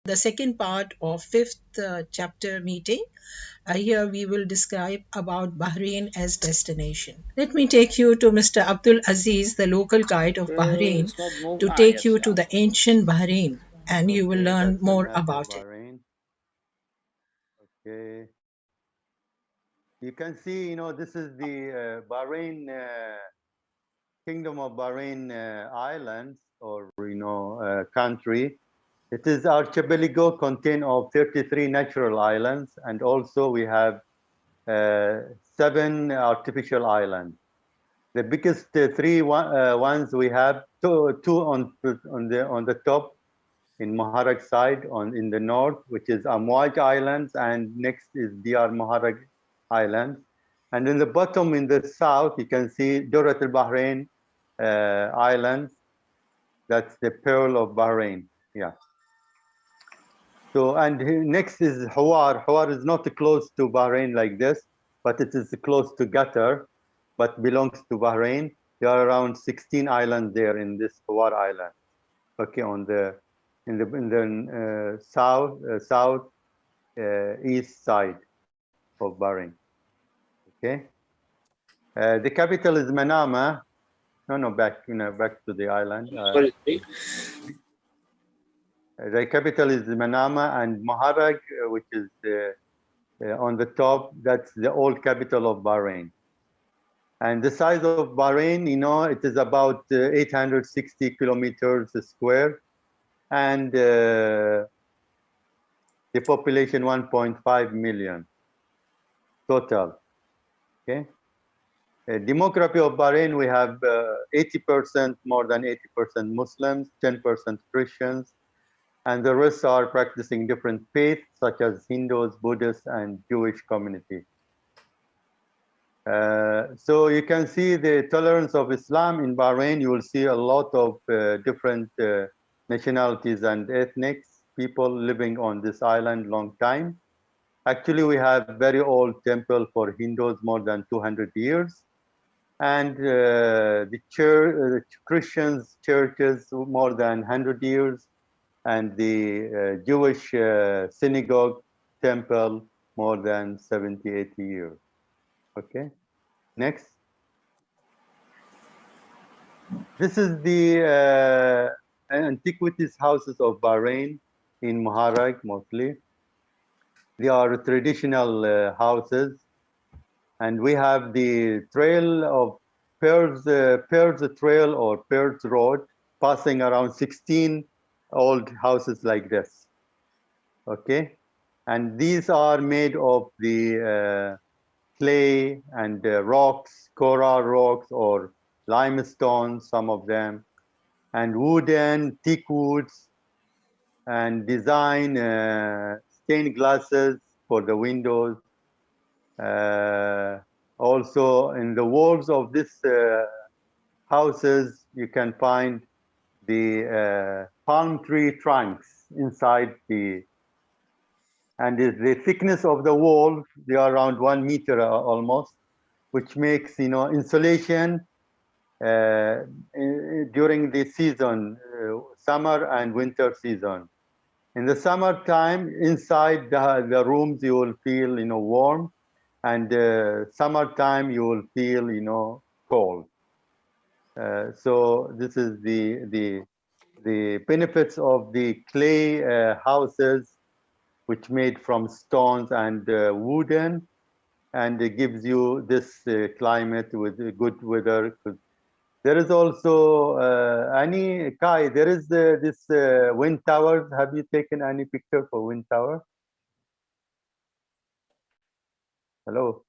the second part of fifth chapter meeting. Here we will describe about Bahrain as destination. Let me take you to Mr. Abdul Aziz, the local guide of Bahrain, It's not moved. to Ah, take yes, you yeah. to the ancient Bahrain, and you will Okay, learn that's a more map of about it. Bahrain. Okay, you can see, this is the Bahrain Kingdom of Bahrain Islands, or country. It is archipelago contain of 33 natural islands, and also we have 7 artificial islands. The biggest ones we have two on the top in Muharraq side in the north, which is Amwaj Islands, and next is Diyar Muharraq Islands. And in the bottom in the south, you can see Durat al Bahrain Islands. That's the Pearl of Bahrain. Yeah. So, and next is Hawar. Hawar is not close to Bahrain like this, but it is close to Qatar, but belongs to Bahrain. There are around 16 islands there in this Hawar Island. Okay, in the south east side of Bahrain. Okay, the capital is Manama. No, back to the island. Sorry, sorry. The capital is Manama, and Muharraq, which is on the top. That's the old capital of Bahrain. And the size of Bahrain, it is about 860 kilometers square, and the population 1.5 million total. Okay. Demography of Bahrain, we have 80%, more than 80% Muslims, 10% Christians, and the rest are practicing different faiths such as Hindus, Buddhists, and Jewish community. So you can see the tolerance of Islam in Bahrain. You will see a lot of different nationalities and ethnics, people living on this island long time. Actually, we have very old temple for Hindus, more than 200 years. And the Christians churches more than 100 years, and the Jewish synagogue temple more than 70, 80 years. Okay, next. This is the antiquities houses of Bahrain in Muharraq mostly. They are traditional houses, and we have the trail of Pearls Trail or Pearls Road, passing around 16 old houses like this. Okay, and these are made of the clay and rocks, coral rocks or limestone, some of them, and wooden, teak woods, and design stained glasses for the windows. Also, in the walls of these houses, you can find the palm tree trunks inside and the thickness of the wall, they are around 1 meter almost, which makes, insulation during the season, summer and winter season. In the summertime, inside the rooms, you will feel, warm, and summertime, you will feel, cold. So this is the benefits of the clay houses, which made from stones and wooden, and it gives you this climate with good weather. There is also Kai. There is this wind towers. Have you taken any picture for wind tower? Hello.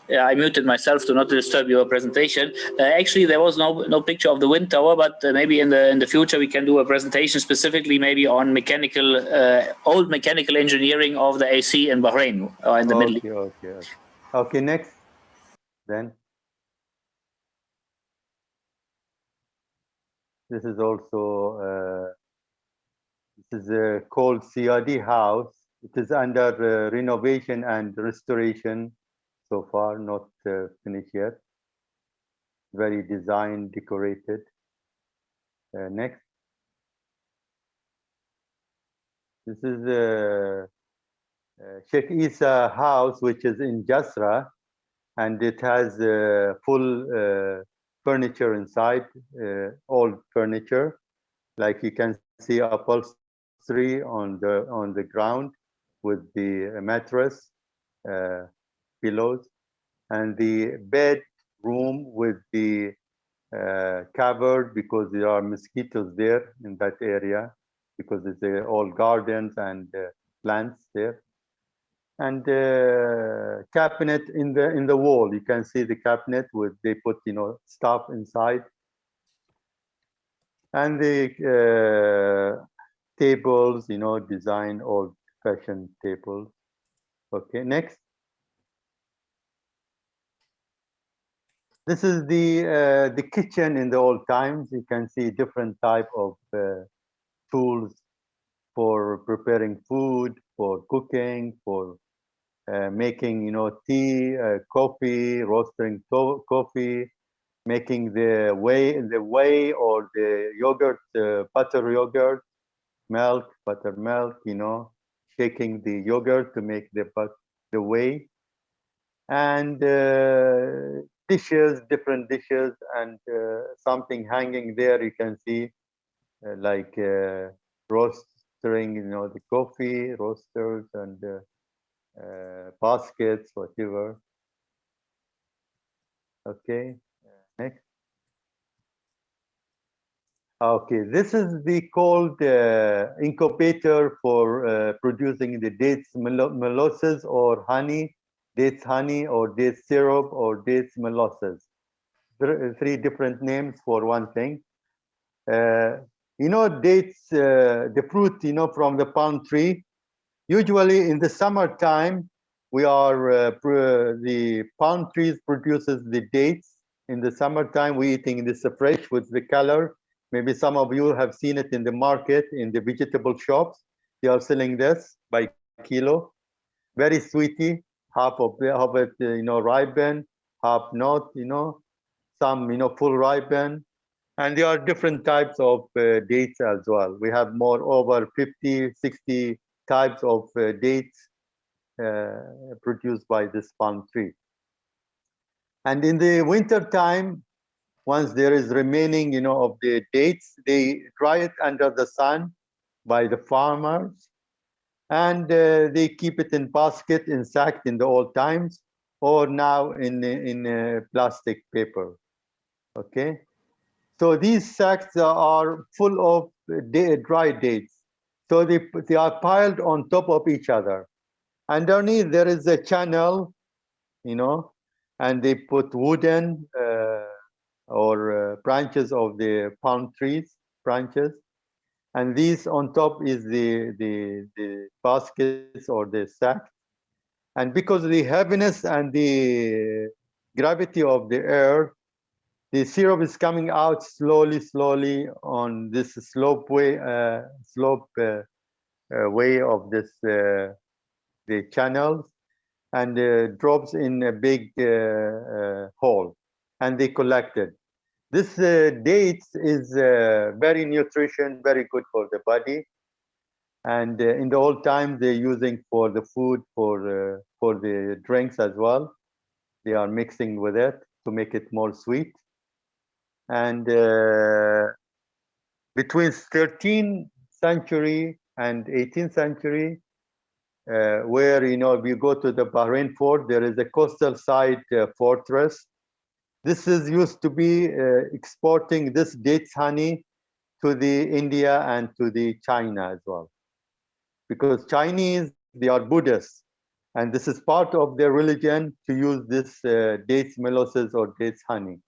Yeah, I muted myself to not disturb your presentation. Actually, there was no picture of the wind tower, but maybe in the future we can do a presentation specifically maybe on old mechanical engineering of the AC in Bahrain or in the Middle East. Okay. Next, then. This is also called CRD House. It is under renovation and restoration so far, not finished yet. Very designed, decorated. Next. This is Sheikh Isa house, which is in Jasra, and it has full furniture inside, old furniture. Like you can see upholstery on the ground with the mattress, pillows, and the bedroom with the covered because there are mosquitoes there in that area because it's all gardens and plants there. And cabinet in the wall. You can see the cabinet with they put stuff inside, and the tables, design old-fashioned tables. Okay, next. This is the kitchen in the old times. You can see different type of tools for preparing food, for cooking, for making tea, coffee, roasting coffee, making the whey or the yogurt, butter yogurt, milk, buttermilk, shaking the yogurt to make the whey, and dishes, different dishes, and something hanging there. You can see like roasting, the coffee, roasters, and baskets, whatever. Okay, next. Okay, this is the cold incubator for producing the dates molasses or honey, dates honey or dates syrup or dates molasses. Three different names for one thing. Dates, the fruit, from the palm tree. Usually in the summertime, the palm trees produces the dates. In the summertime, we eating this fresh with the color. Maybe some of you have seen it in the market, in the vegetable shops. They are selling this by kilo. Very sweety, half of it, ripen, half not, some, full ripen. And there are different types of dates as well. We have more over 50, 60 types of dates produced by this palm tree. And in the winter time, once there is remaining, of the dates, they dry it under the sun by the farmers, and they keep it in basket, in sack in the old times, or now in plastic paper. Okay, so these sacks are full of dry dates. So they are piled on top of each other. Underneath there is a channel, and they put wooden or branches of the palm trees, branches, and these on top is the baskets or the sack. And because of the heaviness and the gravity of the earth, the syrup is coming out slowly on this slope way of this the channels, and drops in a big hole, and they collected. This dates is very nutrition, very good for the body, and in the old times they're using for the food, for the drinks as well. They are mixing with it to make it more sweet. And between 13th century and 18th century, where if you go to the Bahrain fort, there is a coastal side fortress. This is used to be exporting this dates honey to the India and to the China as well, because Chinese, they are Buddhists, and this is part of their religion to use this dates molasses or dates honey.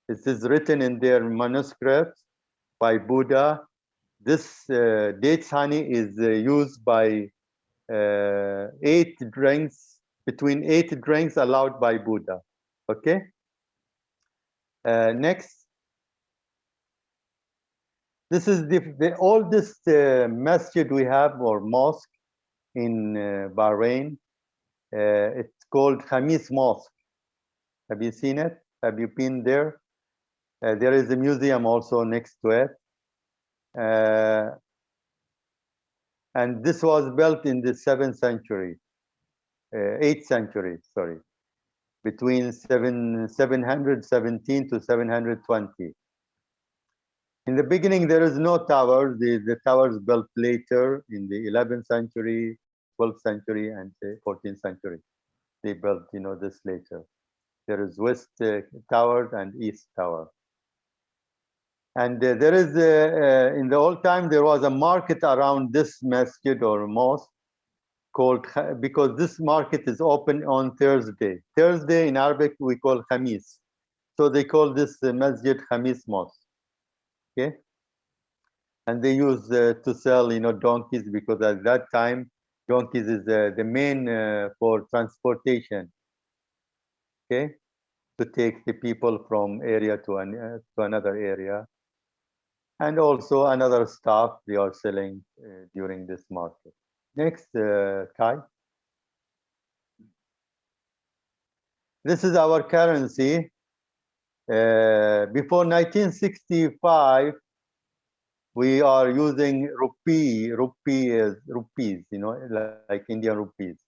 This is written in their manuscripts by Buddha. This dates honey is used by 8 drinks, between 8 drinks allowed by Buddha. Okay. Next. This is the oldest masjid we have, or mosque, in Bahrain. It's called Khamis Mosque. Have you seen it? Have you been there? There is a museum also next to it. And this was built in the 7th century, 8th century, sorry, between 717 to 720. In the beginning, there is no towers. The towers built later in the 11th century, 12th century, and 14th century. They built, this later. There is West Tower and East Tower. And there is, in the old time, there was a market around this masjid or mosque called, because this market is open on Thursday. Thursday in Arabic, we call Khamis. So they call this masjid Khamis Mosque. Okay. And they use to sell, donkeys, because at that time, donkeys is the main for transportation. Okay. To take the people from area to another area. And also another stuff they are selling during this market. Next, Kai. This is our currency. Before 1965, we are using rupees, like Indian rupees.